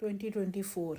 2024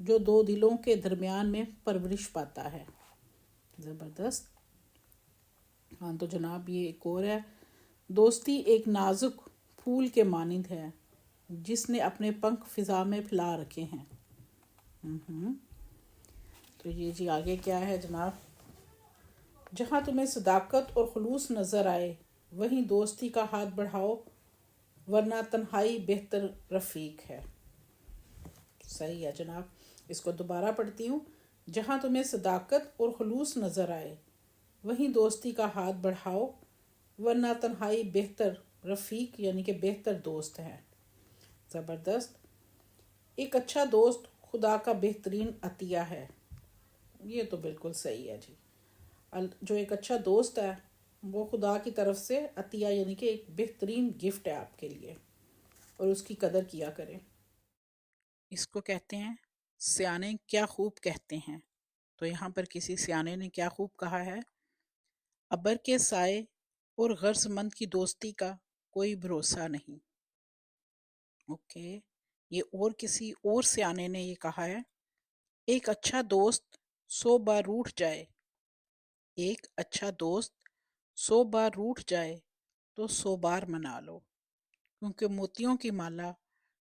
جو دو دلوں کے درمیان میں پرورش پاتا ہے. زبردست. ہاں تو جناب یہ ایک اور ہے. دوستی ایک نازک پھول کے مانند ہے جس نے اپنے پنکھ فضا میں پھیلا رکھے ہیں. تو یہ جی آگے کیا ہے جناب. جہاں تمہیں صداقت اور خلوص نظر آئے وہیں دوستی کا ہاتھ بڑھاؤ ورنہ تنہائی بہتر رفیق ہے. صحیح ہے جناب. اس کو دوبارہ پڑھتی ہوں. جہاں تمہیں صداقت اور خلوص نظر آئے وہیں دوستی کا ہاتھ بڑھاؤ ورنہ تنہائی بہتر رفیق یعنی کہ بہتر دوست ہے. زبردست. ایک اچھا دوست خدا کا بہترین عطیہ ہے. یہ تو بالکل صحیح ہے جی. جو ایک اچھا دوست ہے وہ خدا کی طرف سے عطیہ یعنی کہ ایک بہترین گفٹ ہے آپ کے لیے اور اس کی قدر کیا کریں. اس کو کہتے ہیں سیانے کیا خوب کہتے ہیں. تو یہاں پر کسی سیانے نے کیا خوب کہا ہے. ابر کے سائے اور غرض مند کی دوستی کا کوئی بھروسہ نہیں. اوکے. یہ اور کسی اور سیانے نے یہ کہا ہے ایک اچھا دوست 100 بار روٹھ جائے. ایک اچھا دوست 100 بار روٹھ جائے تو 100 بار منا لو کیونکہ موتیوں کی مالا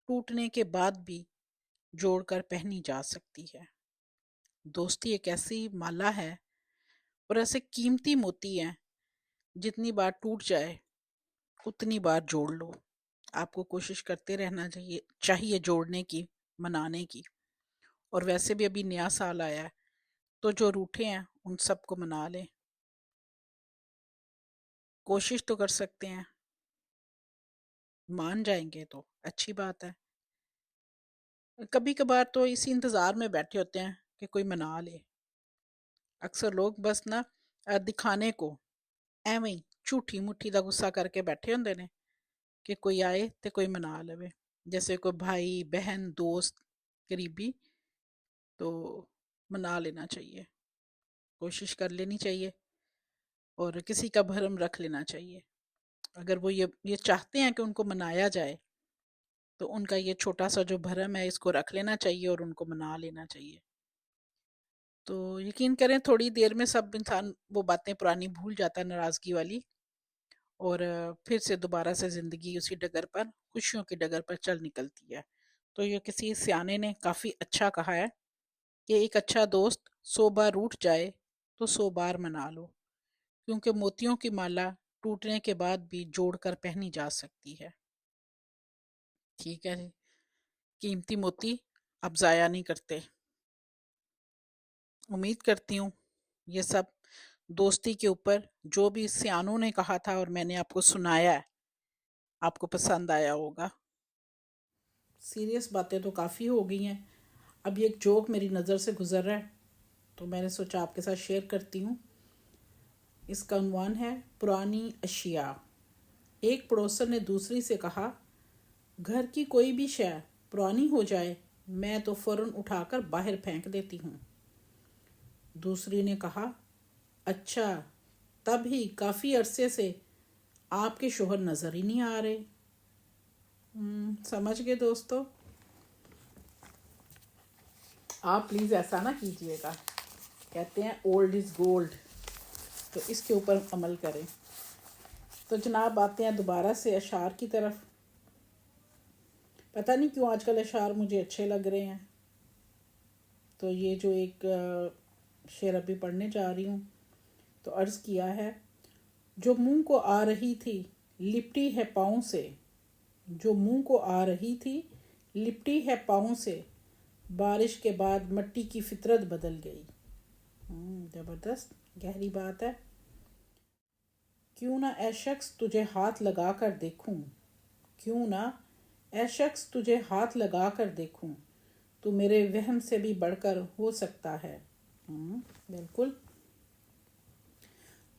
ٹوٹنے کے بعد بھی جوڑ کر پہنی جا سکتی ہے. دوستی ایک ایسی مالا ہے اور ایسے قیمتی موتی ہیں جتنی بار ٹوٹ جائے اتنی بار جوڑ لو. آپ کو کوشش کرتے رہنا چاہیے جوڑنے کی منانے کی. اور ویسے بھی ابھی نیا سال آیا ہے تو جو روٹھے ہیں ان سب کو منا لیں. کوشش تو کر سکتے ہیں. مان جائیں گے تو اچھی بات ہے. کبھی کبھار تو اسی انتظار میں بیٹھے ہوتے ہیں کہ کوئی منا لے. اکثر لوگ بس نا دکھانے کو ایویں جھوٹھی مٹھی دا غصہ کر کے بیٹھے ہوندے نے کہ کوئی آئے تو کوئی منا لے. جیسے کوئی بھائی بہن دوست قریبی تو منا لینا چاہیے. کوشش کر لینی چاہیے اور کسی کا بھرم رکھ لینا چاہیے. اگر وہ یہ چاہتے ہیں کہ ان کو منایا جائے تو ان کا یہ چھوٹا سا جو بھرم ہے اس کو رکھ لینا چاہیے اور ان کو منا لینا چاہیے. تو یقین کریں تھوڑی دیر میں سب انسان وہ باتیں پرانی بھول جاتا ہے ناراضگی والی اور پھر سے دوبارہ سے زندگی اسی ڈگر پر خوشیوں کی ڈگر پر چل نکلتی ہے. تو یہ کسی سیانے نے کافی اچھا کہا ہے کہ ایک اچھا دوست 100 بار روٹھ جائے تو 100 بار منا لو کیونکہ موتیوں کی مالا ٹوٹنے کے بعد بھی جوڑ کر پہنی جا سکتی ہے. ٹھیک ہے جی. قیمتی موتی اب ضائع نہیں کرتے. امید کرتی ہوں یہ سب دوستی کے اوپر جو بھی سیانوں نے کہا تھا اور میں نے آپ کو سنایا ہے آپ کو پسند آیا ہوگا. سیریس باتیں تو کافی ہو گئی ہیں. اب یہ ایک جوک میری نظر سے گزر رہا ہے تو میں نے سوچا آپ کے ساتھ شیئر کرتی ہوں. اس کا عنوان ہے پرانی اشیاء. ایک پڑوسن نے دوسری سے کہا گھر کی کوئی بھی شے پرانی ہو جائے میں تو فوراً اٹھا کر باہر پھینک دیتی ہوں. دوسری نے کہا اچھا تب ہی کافی عرصے سے آپ کے شوہر نظر ہی نہیں آ رہے. سمجھ گئے دوستو. آپ پلیز ایسا نہ کیجیے گا. کہتے ہیں اولڈ از گولڈ تو اس کے اوپر عمل کریں. تو جناب آتے ہیں دوبارہ سے اشعار کی طرف. پتہ نہیں کیوں آج کل اشعار مجھے اچھے لگ رہے ہیں. تو یہ جو ایک شعر ابھی پڑھنے جا رہی ہوں تو عرض کیا ہے جو منہ کو آ رہی تھی لپٹی ہے پاؤں سے. جو منہ کو آ رہی تھی لپٹی ہے پاؤں سے بارش کے بعد مٹی کی فطرت بدل گئی. زبردست گہری بات ہے. کیوں نہ اے شخص تجھے ہاتھ لگا کر دیکھوں. کیوں نہ اے شخص تجھے ہاتھ لگا کر دیکھوں تو میرے وہم سے بھی بڑھ کر ہو سکتا ہے. بالکل.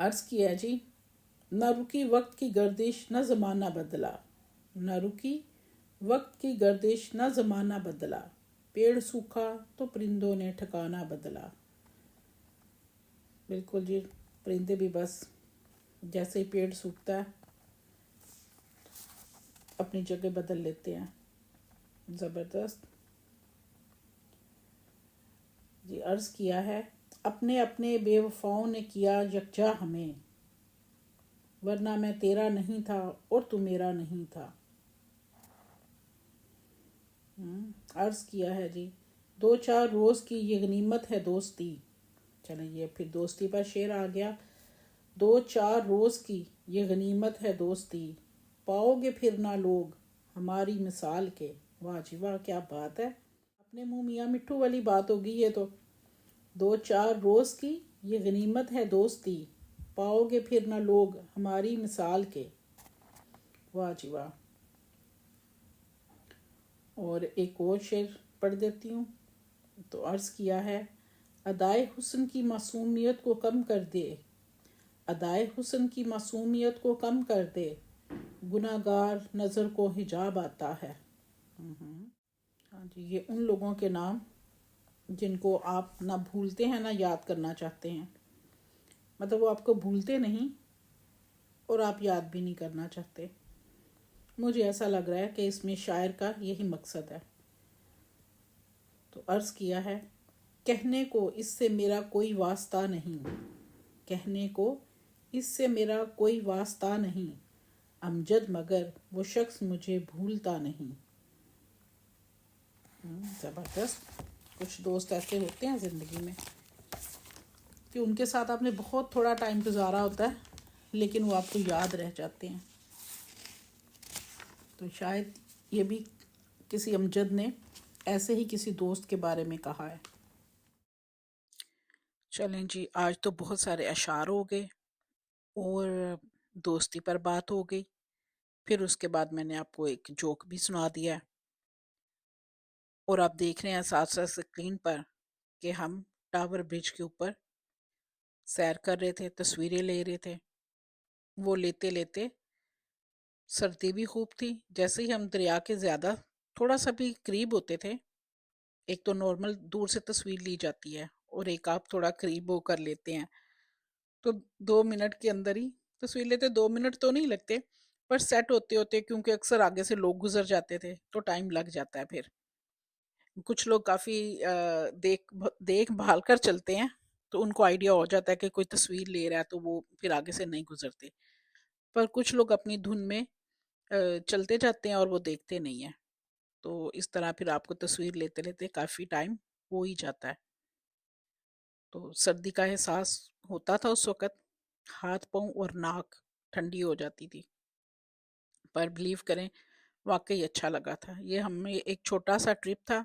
عرض کیا جی نہ رکی وقت کی گردش نہ زمانہ بدلا. نہ رکی وقت کی گردش نہ زمانہ بدلا پیڑ سوکھا تو پرندوں نے ٹھکانہ بدلا. بالکل جی. پرندے بھی بس جیسے ہی پیڑ سوکھتا ہے اپنی جگہ بدل لیتے ہیں. زبردست. جی عرض کیا ہے، اپنے اپنے بے وفاؤں نے کیا یکجا ہمیں، ورنہ میں تیرا نہیں تھا اور تو میرا نہیں تھا۔ عرض کیا ہے جی، دو چار روز کی یہ غنیمت ہے دوستی۔ چلیں یہ پھر دوستی پر شعر آ گیا۔ دو چار روز کی یہ غنیمت ہے دوستی، پاؤ گے پھر نہ لوگ ہماری مثال کے۔ واہ جی واہ، کیا بات ہے، اپنے منہ میاں مٹھو والی بات ہوگی یہ تو۔ دو چار روز کی یہ غنیمت ہے دوستی، پاؤ گے پھر نہ لوگ ہماری مثال کے۔ واہ جی واہ۔ اور ایک اور شعر پڑھ دیتی ہوں۔ تو عرض کیا ہے، ادائے حسن کی معصومیت کو کم کر دے، ادائے حسن کی معصومیت کو کم کر دے، گناہگار نظر کو حجاب آتا ہے۔ ہاں جی، یہ ان لوگوں کے نام جن کو آپ نہ بھولتے ہیں نہ یاد کرنا چاہتے ہیں، مطلب وہ آپ کو بھولتے نہیں اور آپ یاد بھی نہیں کرنا چاہتے۔ مجھے ایسا لگ رہا ہے کہ اس میں شاعر کا یہی مقصد ہے۔ تو عرض کیا ہے، کہنے کو اس سے میرا کوئی واسطہ نہیں، کہنے کو اس سے میرا کوئی واسطہ نہیں، امجد مگر وہ شخص مجھے بھولتا نہیں۔ زبردست۔ کچھ دوست ایسے ہوتے ہیں زندگی میں کہ ان کے ساتھ آپ نے بہت تھوڑا ٹائم گزارا ہوتا ہے لیکن وہ آپ کو یاد رہ جاتے ہیں۔ تو شاید یہ بھی کسی امجد نے ایسے ہی کسی دوست کے بارے میں کہا ہے۔ چلیں جی، آج تو بہت سارے اشعار ہو گئے اور دوستی پر بات ہو گئی، پھر اس کے بعد میں نے آپ کو ایک جوک بھی سنا دیا ہے، اور آپ دیکھ رہے ہیں ساتھ ساتھ اسکرین پر کہ ہم ٹاور برج کے اوپر سیر کر رہے تھے، تصویریں لے رہے تھے۔ وہ لیتے لیتے سردی بھی خوب تھی، جیسے ہی ہم دریا کے زیادہ تھوڑا سا بھی قریب ہوتے تھے، ایک تو نارمل دور سے تصویر لی جاتی ہے اور ایک آپ تھوڑا قریب ہو کر لیتے ہیں، تو 2 منٹ کے اندر ہی تصویر لیتے، 2 منٹ تو نہیں لگتے پر سیٹ ہوتے ہوتے، کیونکہ اکثر آگے سے لوگ گزر جاتے تھے تو ٹائم لگ جاتا ہے۔ پھر کچھ لوگ کافی دیکھ بھال کر چلتے ہیں تو ان کو آئیڈیا ہو جاتا ہے کہ کوئی تصویر لے رہا ہے تو وہ پھر آگے سے نہیں گزرتے، پر کچھ لوگ اپنی دھن میں چلتے جاتے ہیں اور وہ دیکھتے نہیں ہیں، تو اس طرح پھر آپ کو تصویر لیتے لیتے کافی ٹائم ہو ہی جاتا ہے۔ تو سردی کا احساس ہوتا تھا اس وقت، ہاتھ پاؤں اور ناک ٹھنڈی ہو جاتی تھی، پر بلیو کریں واقعی اچھا لگا تھا۔ یہ ہمیں ایک چھوٹا سا ٹرپ تھا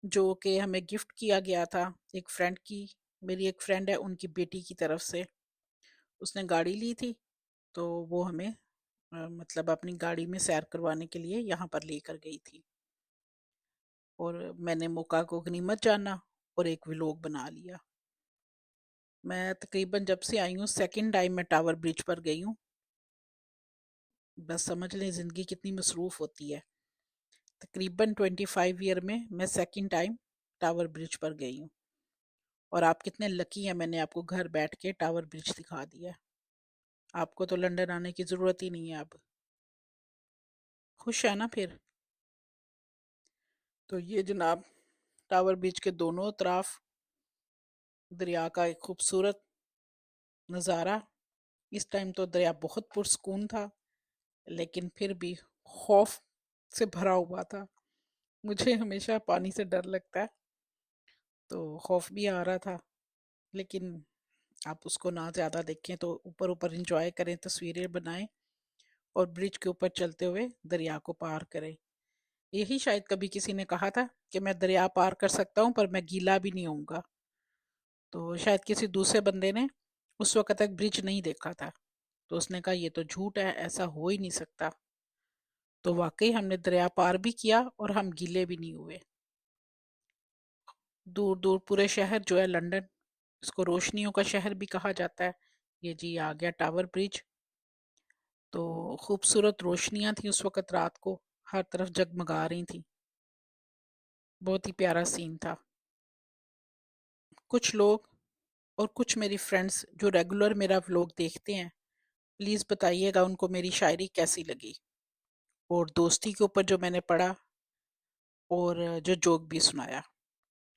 جو کہ ہمیں گفٹ کیا گیا تھا ایک فرینڈ کی، میری ایک فرینڈ ہے ان کی بیٹی کی طرف سے، اس نے گاڑی لی تھی تو وہ ہمیں مطلب اپنی گاڑی میں سیر کروانے کے لیے یہاں پر لے کر گئی تھی، اور میں نے موقع کو غنیمت جانا اور ایک ولاگ بنا لیا۔ میں تقریباً جب سے آئی ہوں سیکنڈ ٹائم میں ٹاور برج پر گئی ہوں، بس سمجھ لیں زندگی کتنی مصروف ہوتی ہے۔ تقریباً 25 ایئر میں میں سیکنڈ ٹائم ٹاور برج پر گئی ہوں، اور آپ کتنے لکی ہیں، میں نے آپ کو گھر بیٹھ کے ٹاور برج دکھا دیا ہے۔ آپ کو تو لنڈن آنے کی ضرورت ہی نہیں ہے اب۔ خوش ہے نا پھر؟ تو یہ جناب ٹاور برج کے دونوں اطراف دریا کا ایک خوبصورت نظارہ۔ اس ٹائم تو دریا بہت پرسکون تھا لیکن پھر بھی خوف سے بھرا ہوا تھا، مجھے ہمیشہ پانی سے ڈر لگتا ہے تو خوف بھی آ رہا تھا، لیکن آپ اس کو نہ زیادہ دیکھیں، تو اوپر اوپر انجوائے کریں، تصویریں بنائیں اور برج کے اوپر چلتے ہوئے دریا کو پار کریں۔ یہی شاید کبھی کسی نے کہا تھا کہ میں دریا پار کر سکتا ہوں پر میں گیلا بھی نہیں ہوں گا، تو شاید کسی دوسرے بندے نے اس وقت تک برج نہیں دیکھا تھا، تو اس نے کہا یہ تو جھوٹ ہے، ایسا ہو ہی نہیں سکتا۔ تو واقعی ہم نے دریا پار بھی کیا اور ہم گیلے بھی نہیں ہوئے۔ دور دور پورے شہر جو ہے لنڈن، اس کو روشنیوں کا شہر بھی کہا جاتا ہے، یہ جی آ گیا ٹاور برج۔ تو خوبصورت روشنیاں تھیں اس وقت، رات کو ہر طرف جگمگا رہی تھیں، بہت ہی پیارا سین تھا۔ کچھ لوگ اور کچھ میری فرینڈز جو ریگولر میرا ولاگ دیکھتے ہیں، پلیز بتائیے گا ان کو میری شاعری کیسی لگی، اور دوستی کے اوپر جو میں نے پڑھا اور جو جوک بھی سنایا۔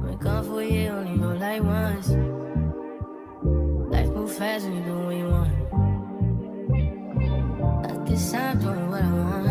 Went gone for a year, only know like once. Life move fast when you do what you want. At this time, doing what I want.